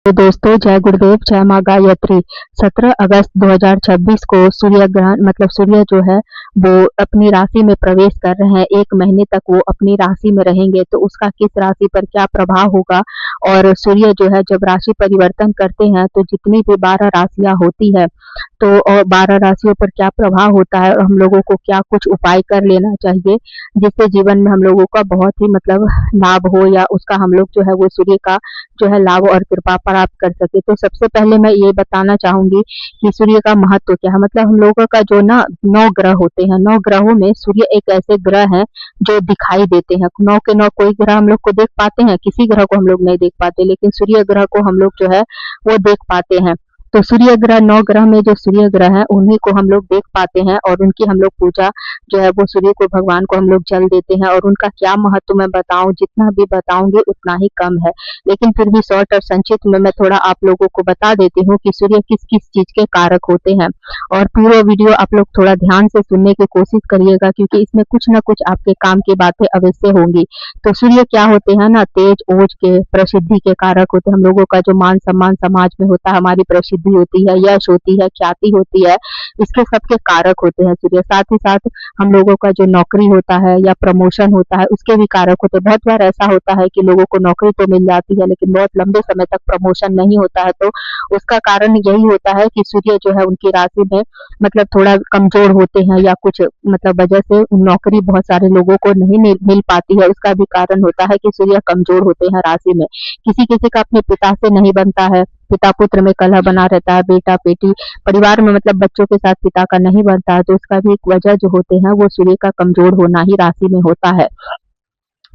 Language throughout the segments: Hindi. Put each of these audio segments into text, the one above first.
दोस्तों, जय गुरुदेव, जय माँ गायत्री। 17 अगस्त 2026 को सूर्य ग्रहण मतलब सूर्य जो है वो अपनी राशि में प्रवेश कर रहे हैं। 1 महीने तक वो अपनी राशि में रहेंगे, तो उसका किस राशि पर क्या प्रभाव होगा। और सूर्य जो है जब राशि परिवर्तन करते हैं तो जितनी भी 12 राशियां होती है, तो और 12 राशियों पर क्या प्रभाव होता है और हम लोगों को क्या कुछ उपाय कर लेना चाहिए जिससे जीवन में हम लोगों का बहुत ही मतलब लाभ हो, या उसका हम लोग जो है वो सूर्य का जो है लाभ और कृपा प्राप्त कर सके। तो सबसे पहले मैं ये बताना चाहूंगी कि सूर्य का महत्व क्या है। मतलब हम लोगों का जो ना 9 ग्रह होते हैं, 9 ग्रहों में सूर्य एक ऐसे ग्रह हैं जो दिखाई देते हैं। 9 के 9 कोई ग्रह हम लोग को देख पाते हैं, किसी ग्रह को हम लोग नहीं देख पाते, लेकिन सूर्य ग्रह को हम लोग जो है वो देख पाते हैं। तो सूर्य ग्रह 9 ग्रह में जो सूर्य ग्रह है उन्हीं को हम लोग देख पाते हैं, और उनकी हम लोग पूजा जो है वो सूर्य को भगवान को हम लोग जल देते हैं। और उनका क्या महत्व मैं बताऊं, जितना भी बताऊंगी उतना ही कम है, लेकिन फिर भी शॉर्ट और संक्षिप्त में मैं थोड़ा आप लोगों को बता देती हूँ कि सूर्य किस किस चीज के कारक होते हैं। और पूरा वीडियो आप लोग थोड़ा ध्यान से सुनने की कोशिश करिएगा, क्योंकि इसमें कुछ ना कुछ आपके काम की बातें अवश्य होंगी। तो सूर्य क्या होते हैं ना, तेज ओज के प्रसिद्धि के कारक होते हैं। हम लोगों का जो मान सम्मान समाज में होता है, हमारी प्रसिद्धि होती है, यश होती है, ख्याति होती है, इसके सबके कारक होते हैं सूर्य। साथ ही साथ हम लोगों का जो नौकरी होता है या प्रमोशन होता है उसके भी कारक होते हैं। बहुत बार ऐसा होता है कि लोगों को नौकरी तो मिल जाती है लेकिन बहुत लंबे समय तक प्रमोशन नहीं होता है, तो उसका कारण यही होता है कि सूर्य जो है उनकी राशि में मतलब थोड़ा कमजोर होते हैं, या कुछ मतलब वजह से नौकरी बहुत सारे लोगों को नहीं मिल पाती है। उसका भी कारण होता है कि सूर्य कमजोर होते हैं राशि में। किसी किसी का अपने पिता से नहीं बनता है, पिता पुत्र में कलह बना रहता है, बेटा बेटी परिवार में मतलब बच्चों के साथ पिता का नहीं बनता है, तो उसका भी एक वजह जो होते हैं वो सूर्य का कमजोर होना ही राशि में होता है।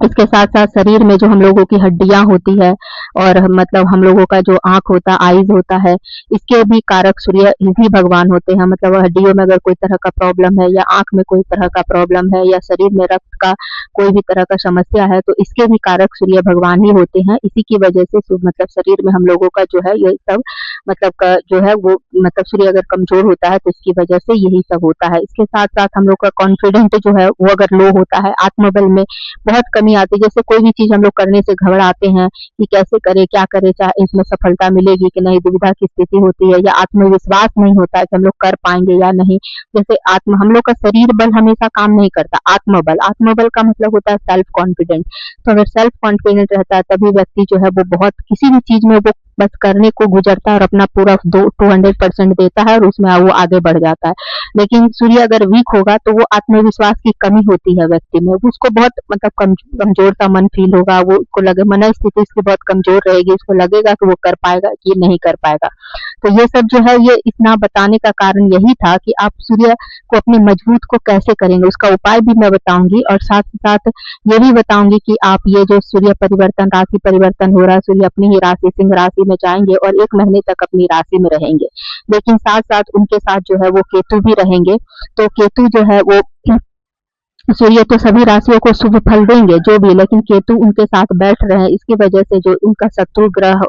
इसके साथ साथ शरीर में जो हम लोगों की हड्डियां होती है, और मतलब हम लोगों का जो आंख होता है, आईज होता है, इसके भी कारक सूर्य ही भगवान होते हैं। मतलब हड्डियों में अगर कोई तरह का प्रॉब्लम है, या आंख में कोई तरह का प्रॉब्लम है, या शरीर में रक्त का कोई भी तरह का समस्या है, तो इसके भी कारक सूर्य भगवान ही होते हैं। इसी की वजह से मतलब शरीर में हम लोगों का जो है ये सब मतलब का जो है वो मतलब सूर्य अगर कमजोर होता है तो इसकी वजह से यही सब होता है। इसके साथ साथ हम लोग का कॉन्फिडेंट जो है वो अगर लो होता है, आत्मबल में बहुत कमी आती है। जैसे कोई भी चीज हम लोग करने से घबराते हैं कि कैसे करें, क्या करें, चाहे इसमें सफलता मिलेगी कि नहीं, दुविधा की स्थिति होती है, या आत्मविश्वास नहीं होता है कि हम लोग कर पाएंगे या नहीं। जैसे हम लोग का शरीर बल हमेशा काम नहीं करता, आत्मबल, आत्मबल का मतलब होता है सेल्फ कॉन्फिडेंट। तो अगर सेल्फ कॉन्फिडेंट रहता है तभी व्यक्ति जो है वो बहुत किसी भी चीज में वो बस करने को गुजरता है और अपना पूरा 200% देता है, और उसमें वो आगे बढ़ जाता है। लेकिन सूर्य अगर वीक होगा तो वो आत्मविश्वास की कमी होती है व्यक्ति में, उसको बहुत मतलब कमजोर सा मन फील होगा, वो उसको लगे मन स्थिति इसकी बहुत कमजोर रहेगी, उसको लगेगा कि वो कर पाएगा कि नहीं कर पाएगा। तो ये सब जो है ये इतना बताने का कारण यही था कि आप सूर्य को अपने मजबूत को कैसे करेंगे, उसका उपाय भी मैं बताऊंगी, और साथ ही साथ ये भी बताऊंगी कि आप ये जो सूर्य परिवर्तन, राशि परिवर्तन हो रहा है, सूर्य अपनी ही राशि सिंह राशि में जाएंगे और 1 महीने तक अपनी राशि में रहेंगे, लेकिन साथ साथ उनके साथ जो है वो केतु भी रहेंगे। तो केतु जो है वो सूर्य तो सभी राशियों को शुभ फल देंगे जो भी, लेकिन केतु उनके साथ बैठ रहे हैं, इसकी वजह से जो उनका शत्रु ग्रह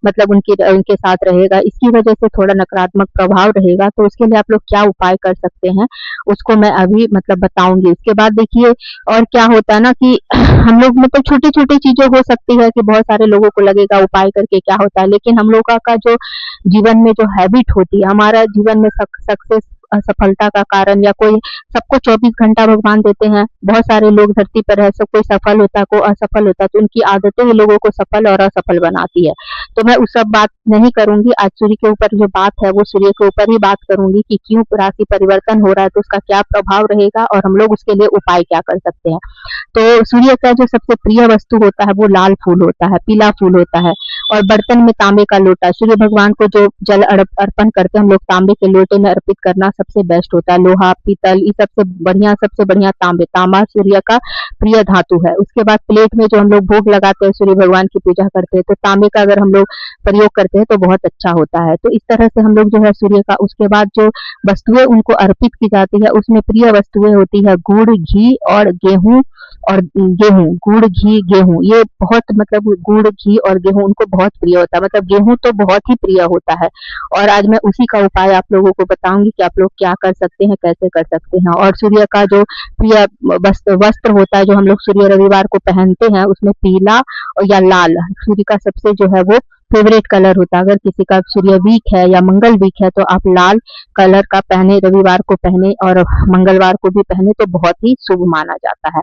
मतलब उनके साथ रहेगा, इसकी वजह से थोड़ा नकारात्मक प्रभाव रहेगा। तो उसके लिए आप लोग क्या उपाय कर सकते हैं उसको मैं अभी मतलब बताऊंगी। इसके बाद देखिए और क्या होता है ना कि हम लोग मतलब छोटी छोटी चीजें हो सकती है कि बहुत सारे लोगों को लगेगा उपाय करके क्या होता है, लेकिन हम लोगों का जो जीवन में जो हैबिट होती है, हमारा जीवन में सक्सेस असफलता का कारण, या कोई सबको 24 घंटा भगवान देते हैं, बहुत सारे लोग धरती पर है, सब कोई सफल होता है, कोई असफल होता है, तो उनकी आदतें ही लोगों को सफल और असफल बनाती है। तो मैं उस सब बात नहीं करूंगी आज। सूर्य के ऊपर जो बात है वो सूर्य के ऊपर ही बात करूंगी कि क्यों राशि परिवर्तन हो रहा है, तो उसका क्या प्रभाव रहेगा और हम लोग उसके लिए उपाय क्या कर सकते हैं। तो सूर्य का जो सबसे प्रिय वस्तु होता है वो लाल फूल होता है, पीला फूल होता है, और बर्तन में तांबे का लोटा। सूर्य भगवान को जो जल अर्पण करते हैं हम लोग, तांबे के लोटे में अर्पित करना सबसे बेस्ट होता है। लोहा पीतल ये सबसे बढ़िया तांबा सूर्य का प्रिय धातु है। उसके बाद प्लेट में जो हम लोग भोग लगाते हैं, सूर्य भगवान की पूजा करते हैं, तो तांबे का अगर हम लोग प्रयोग करते हैं तो बहुत अच्छा होता है। तो इस तरह से हम लोग जो है सूर्य का, उसके बाद जो वस्तुएं उनको अर्पित की जाती है उसमें प्रिय वस्तुएं होती है गुड़, घी और गेहूं, गुड़ घी गेहूं, ये बहुत मतलब गुड़ घी और गेहूं उनको बहुत प्रिय होता है। मतलब गेहूं तो बहुत ही प्रिय होता है, और आज मैं उसी का उपाय आप लोगों को बताऊंगी कि आप लोग क्या कर सकते हैं, कैसे कर सकते हैं। और सूर्य का जो प्रिय वस्त्र होता है जो हम लोग सूर्य रविवार को पहनते हैं, उसमें पीला और या लाल सूर्य का सबसे जो है वो फेवरेट कलर होता है। अगर किसी का सूर्य वीक है या मंगल वीक है तो आप लाल कलर का पहने, रविवार को पहने और मंगलवार को भी पहने तो बहुत ही शुभ माना जाता है।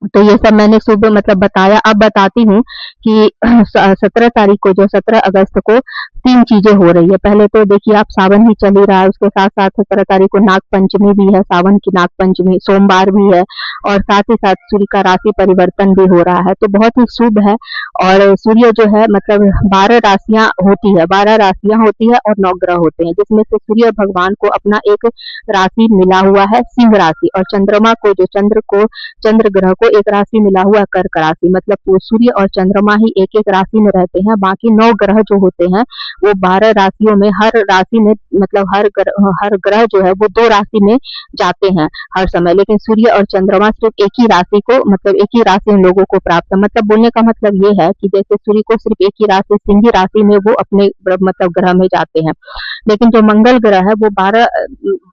तो ये सब मैंने शुभ मतलब बताया। अब बताती हूँ कि 17 तारीख को, जो 17 अगस्त को 3 चीजें हो रही है। पहले तो देखिए आप, सावन ही चल ही रहा है, उसके साथ साथ 17 तारीख को नाग पंचमी भी है, सावन की नाग पंचमी सोमवार भी है, और साथ ही साथ सूर्य का राशि परिवर्तन भी हो रहा है, तो बहुत ही शुभ है। और सूर्य जो है मतलब 12 राशियां होती है, 12 राशियां होती है और 9 ग्रह होते हैं, जिसमें से सूर्य भगवान को अपना एक राशि मिला हुआ है सिंह राशि, और चंद्रमा को, जो चंद्र ग्रह को एक राशि मिला हुआ कर्क राशि। मतलब वो सूर्य और चंद्रमा ही एक एक राशि में रहते हैं, बाकी 9 ग्रह जो होते हैं वो 12 राशियों में, हर राशि में मतलब हर ग्रह जो है वो 2 राशि में जाते हैं हर समय, लेकिन सूर्य और चंद्रमा सिर्फ एक ही राशि को, मतलब एक ही राशि उन लोगों को प्राप्त है। मतलब बोलने का मतलब ये है कि जैसे सूर्य को सिर्फ एक ही राशि, सिंह राशि में वो अपने मतलब ग्रह में जाते हैं, लेकिन जो मंगल ग्रह है वो 12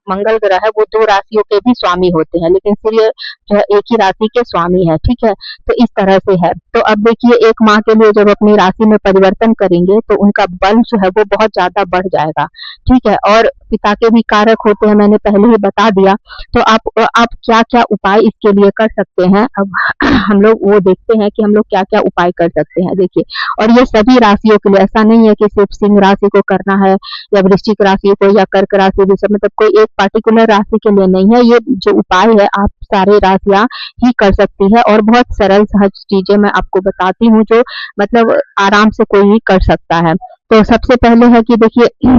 मंगल ग्रह है वो 2 राशियों के भी स्वामी होते हैं, लेकिन सूर्य जो है एक ही राशि के स्वामी है। ठीक है, तो इस तरह से है। तो अब देखिए, एक माह के लिए जब अपनी राशि में परिवर्तन करेंगे तो उनका बल जो है वो बहुत ज्यादा बढ़ जाएगा। ठीक है, और पिता के भी कारक होते हैं, मैंने पहले ही बता दिया। तो आप क्या क्या उपाय इसके लिए कर सकते हैं, अब हम लोग वो देखते हैं कि हम लोग क्या क्या उपाय कर सकते हैं। देखिए, और ये सभी राशियों के लिए, ऐसा नहीं है कि सिर्फ सिंह राशि को करना है या वृश्चिक राशि को या कर्क राशि, जैसे मतलब कोई एक पार्टिकुलर राशि के लिए नहीं है। ये जो उपाय है आप सारे राशियां ही कर सकती है, और बहुत सरल सहज चीजें मैं आपको बताती हूँ जो मतलब आराम से कोई भी कर सकता है। तो सबसे पहले है कि देखिए,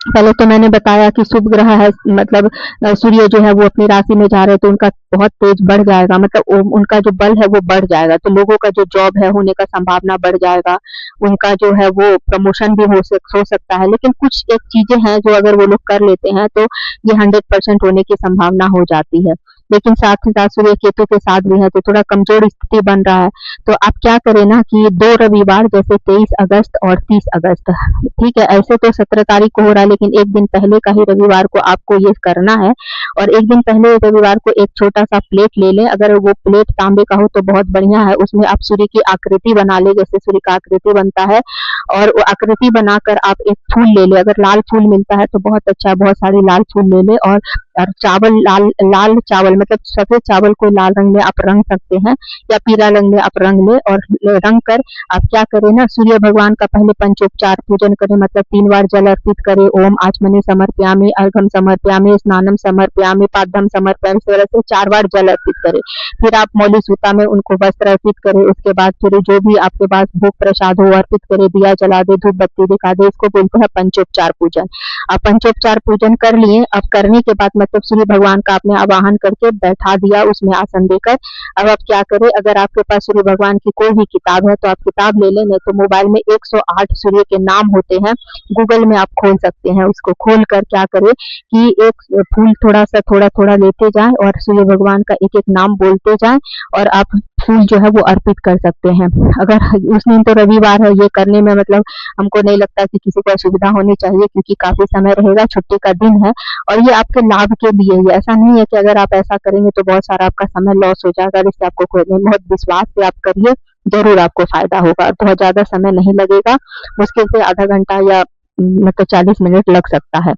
पहले तो मैंने बताया कि शुभ ग्रह है, मतलब सूर्य जो है वो अपनी राशि में जा रहे हैं तो उनका बहुत तेज बढ़ जाएगा, मतलब उनका जो बल है वो बढ़ जाएगा, तो लोगों का जो जॉब है होने का संभावना बढ़ जाएगा, उनका जो है वो प्रमोशन भी हो सकता है। लेकिन कुछ एक चीजें हैं जो अगर वो लोग कर लेते हैं तो ये 100% होने की संभावना हो जाती है। लेकिन साथ ही साथ सूर्य केतु के साथ भी है तो थोड़ा कमजोर स्थिति बन रहा है। तो आप क्या करें ना कि 2 रविवार, जैसे 23 अगस्त और 30 अगस्त, ठीक है, ऐसे तो 17 तारीख को हो रहा है, लेकिन एक दिन पहले का ही रविवार को आपको ये करना है। और एक दिन पहले रविवार को एक छोटा सा प्लेट ले लें, अगर वो प्लेट तांबे का हो तो बहुत बढ़िया है, उसमें आप सूर्य की आकृति बना ले, जैसे सूर्य का आकृति बनता है, और वो आकृति बनाकर आप एक फूल ले ले, अगर लाल फूल मिलता है तो बहुत अच्छा है, बहुत सारे लाल फूल ले ले, और चावल, लाल चावल मतलब सफेद चावल को लाल रंग में आप रंग सकते हैं, या पीला रंग में आप रंग ले, और रंग कर आप क्या करें ना, सूर्य भगवान का पहले पंचोपचार पूजन करें, मतलब 3 बार जल अर्पित करें। ओम आचमनी समर्पयामि, अर्घम समर्पयामि, स्नानम समर्पयामि, पाद्यम समर्पयामि, इस तरह से 4 बार जल अर्पित करें। फिर आप मौली सूता में उनको वस्त्र अर्पित करें, उसके बाद फिर जो भी आपके पास भोग प्रसाद हो अर्पित करें, दिया जला दे, धूप बत्ती दिखा दे, इसको बोलते हैं पंचोपचार पूजन। आप पंचोपचार पूजन कर लिए, अब करने के बाद मतलब सूर्य भगवान का आपने आवाहन करके बैठा दिया उसमें आसन देकर। अब आप क्या करें, अगर आपके पास सूर्य भगवान की कोई भी किताब है तो आप किताब ले लें, नहीं तो मोबाइल में 108 सूर्य के नाम होते हैं, गूगल में आप खोल सकते हैं, उसको खोल कर क्या करें कि एक फूल थोड़ा थोड़ा लेते जाएं और सूर्य भगवान का एक एक नाम बोलते जाएं, और आप फूल जो है वो अर्पित कर सकते हैं। अगर उस दिन तो रविवार है, ये करने में मतलब हमको नहीं लगता कि किसी को असुविधा होनी चाहिए, क्योंकि काफी समय रहेगा, छुट्टी का दिन है, और ये आपके लाभ के लिए है। ऐसा नहीं है कि अगर आप ऐसा करेंगे तो बहुत सारा आपका समय लॉस हो जाएगा, इससे आपको कोई नहीं, बहुत विश्वास से आप करिए, जरूर आपको फायदा होगा, बहुत ज्यादा समय नहीं लगेगा, मुश्किल से आधा घंटा या मतलब 40 मिनट लग सकता है।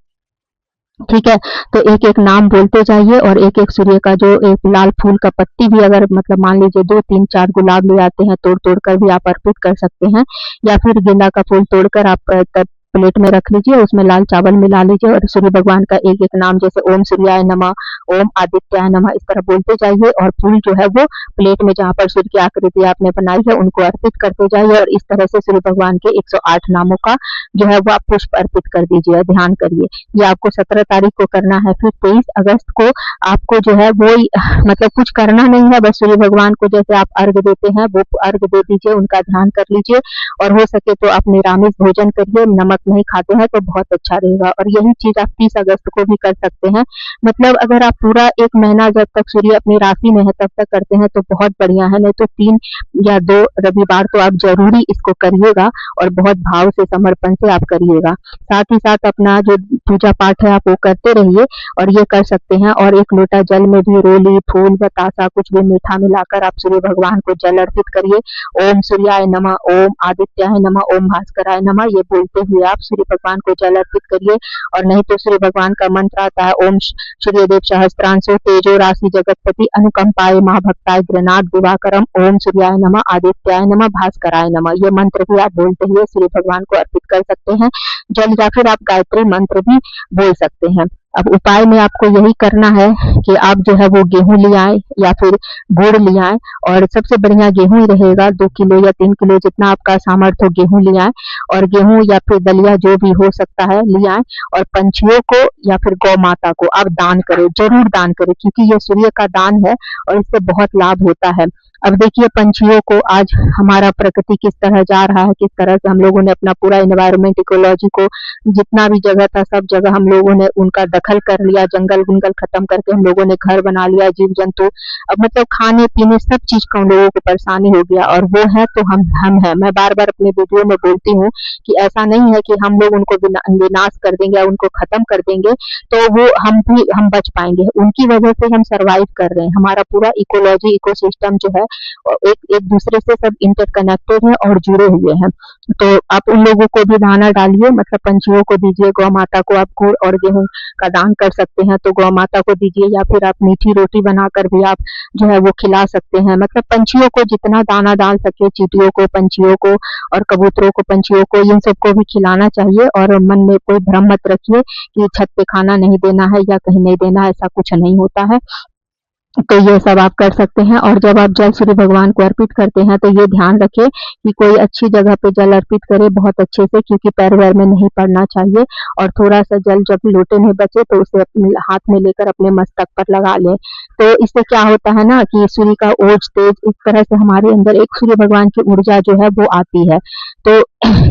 ठीक है, तो एक एक नाम बोलते जाइए, और एक एक सूर्य का जो एक लाल फूल का पत्ती भी, अगर मतलब मान लीजिए 2 3 4 गुलाब ले आते हैं, तोड़ तोड़ कर भी आप अर्पित कर सकते हैं, या फिर गेंदा का फूल तोड़कर आप तब प्लेट में रख लीजिए, उसमें लाल चावल मिला लीजिए, और सूर्य भगवान का एक एक नाम, जैसे ओम सूर्याय नमः, ओम आदित्याय नमः, इस तरह बोलते जाइए, और फूल जो है वो प्लेट में जहाँ पर सूर्य की आकृति आपने बनाई है उनको अर्पित करते जाइए, और इस तरह से सूर्य भगवान के 108 नामों का जो है वो आप पुष्प अर्पित कर दीजिए, ध्यान करिए। ये आपको 17 तारीख को करना है। फिर 23 अगस्त को आपको जो है वो मतलब कुछ करना नहीं है, बस सूर्य भगवान को जैसे आप अर्घ देते हैं वो अर्घ दे दीजिए, उनका ध्यान कर लीजिए, और हो सके तो आप निरामिष भोजन करिए, नमक नहीं खाते हैं तो बहुत अच्छा रहेगा। और यही चीज़ आप 30 अगस्त को भी कर सकते हैं। मतलब अगर आप पूरा 1 महीना जब तक सूर्य अपनी राशि में है तब तक करते हैं तो बहुत बढ़िया है, नहीं तो 3 या 2 रविवार तो आप ज़रूरी इसको करिएगा और बहुत भाव से, समर्पण से आप करिएगा। साथ ही साथ अपना जो पूजा पाठ है आप वो करते रहिए और ये कर सकते हैं। और 1 लोटा जल में भी रोली, फूल, बतासा कुछ भी मीठा मिलाकर आप सूर्य भगवान को जल अर्पित करिए। ओम सूर्याय नमः, ओम आदित्याय नमः, ओम भास्कराय नमः, ये बोलते हुए आप सूर्य भगवान को जल अर्पित करिए। और नहीं तो सूर्य भगवान का मंत्र आता है, ओम सूर्यदेव सहस्त्रांशो तेजो राशि जगतपति अनुकंपाय महाभक्ताय गृणात दिवाकरम, ओम सूर्याय नमः, आदित्याय नमः, भास्कराय नमः, ये मंत्र भी आप बोलते हुए सूर्य भगवान को अर्पित कर सकते हैं जल, या फिर आप गायत्री मंत्र भी बोल सकते हैं। अब उपाय में आपको यही करना है कि आप जो है वो गेहूं ले आए या फिर गुड़ ले आए, और सबसे बढ़िया गेहूं ही रहेगा। 2 किलो या 3 किलो जितना आपका सामर्थ्य हो गेहूं ले आए, और गेहूं या फिर दलिया जो भी हो सकता है ले आए, और पंछियों को या फिर गौ माता को आप दान करें, जरूर दान करें, क्योंकि ये सूर्य का दान है और इससे बहुत लाभ होता है। अब देखिए पंछियों को आज हमारा प्रकृति किस तरह जा रहा है, किस तरह से हम लोगों ने अपना पूरा एनवायरनमेंट, इकोलॉजी को जितना भी जगह था सब जगह हम लोगों ने उनका दखल कर लिया, जंगल वंगल खत्म करके हम लोगों ने घर बना लिया, जीव जंतु, अब मतलब खाने पीने सब चीज का हम लोगों को परेशानी हो गया, और वो है तो हम है। मैं बार बार अपने वीडियो में बोलती हूँ कि ऐसा नहीं है कि हम लोग उनको विनाश कर देंगे या उनको खत्म कर देंगे तो वो हम बच पाएंगे, उनकी वजह से हम सरवाइव कर रहे हैं। हमारा पूरा इकोलॉजी, इकोसिस्टम जो है एक दूसरे से सब इंटरकनेक्टेड है और जुड़े हुए हैं। तो आप उन लोगों को भी दाना डालिए, मतलब पंछियों को दीजिए, गौ माता को आप गुड़ और गेहूं का दान कर सकते हैं तो गौ माता को दीजिए, या फिर आप मीठी रोटी बनाकर भी आप जो है वो खिला सकते हैं। मतलब पंछियों को जितना दाना डाल सके, चींटियों को, पंछियों को और कबूतरों को, पंछियों को, इन सबको भी खिलाना चाहिए। और मन में कोई भ्रम मत रखिए कि छत पे खाना नहीं देना है या कहीं नहीं देना है, ऐसा कुछ नहीं होता है। तो ये सब आप कर सकते हैं। और जब आप जल सूर्य भगवान को अर्पित करते हैं तो ये ध्यान रखें कि कोई अच्छी जगह पे जल अर्पित करे बहुत अच्छे से, क्योंकि पैर वैर में नहीं पड़ना चाहिए। और थोड़ा सा जल जब लोटे में बचे तो उसे अपने हाथ में लेकर अपने मस्तक पर लगा लें। तो इससे क्या होता है ना कि सूर्य का ओज तेज, इस तरह से हमारे अंदर एक सूर्य भगवान की ऊर्जा जो है वो आती है। तो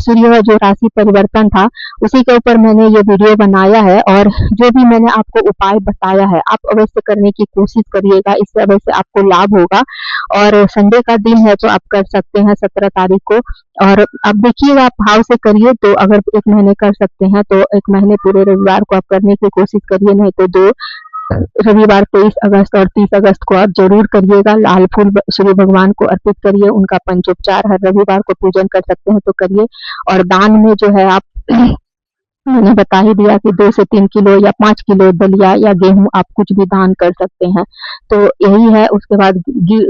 सूर्य जो राशि परिवर्तन था उसी के ऊपर मैंने ये वीडियो बनाया है, और जो भी मैंने आपको उपाय बताया है आप अवश्य करने की कोशिश करिएगा, इससे अवश्य आपको लाभ होगा। और संडे का दिन है तो आप कर सकते हैं 17 तारीख को। और अब देखिएगा आप भाव से करिए, तो अगर 1 महीने कर सकते हैं तो 1 महीने पूरे रविवार को आप करने की कोशिश करिए, नहीं तो 2 रविवार 23 अगस्त और 30 अगस्त को आप जरूर करिएगा। लाल फूल सूर्य भगवान को अर्पित करिए, उनका पंचोपचार हर रविवार को पूजन कर सकते हैं तो करिए। और दान में जो है आप मैंने बता ही दिया कि 2 से 3 किलो या 5 किलो दलिया या गेहूं आप कुछ भी दान कर सकते हैं, तो यही है। उसके बाद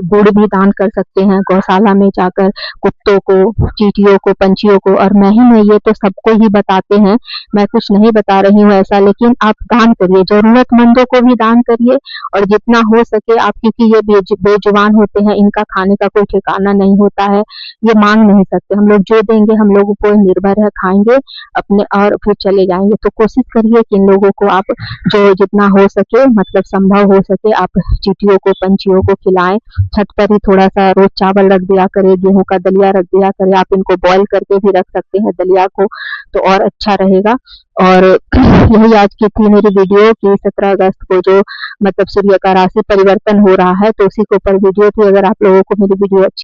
गुड़ भी दान कर सकते हैं गौशाला में जाकर, कुत्तों को, चींटियों को, पंछियों को। और मैं ही नहीं, ये तो सबको ही बताते हैं, मैं कुछ नहीं बता रही हूँ ऐसा, लेकिन आप दान करिए, जरूरतमंदों को भी दान करिए। और जितना हो सके आप, क्योंकि ये बेजुबान होते हैं, इनका खाने का कोई ठिकाना नहीं होता है, ये मांग नहीं सकते, हम लोग जो देंगे हम लोगों को निर्भर है, खाएंगे अपने और फिर चले जाएंगे। तो कोशिश करिए कि इन लोगों को आप जो जितना हो सके, मतलब संभव हो सके, आप चींटियों को, पंछियों को खिलाएं। छत पर ही थोड़ा सा रोज चावल रख दिया करे, गेहूं का दलिया रख दिया करे, आप इनको बॉईल करके भी रख सकते हैं दलिया को, तो और अच्छा रहेगा। और यही आज की थी मेरी वीडियो कि 17 अगस्त को जो मतलब सूर्य का राशि परिवर्तन हो रहा है तो उसी के ऊपर वीडियो थी। अगर आप लोगों को मेरी वीडियो अच्छी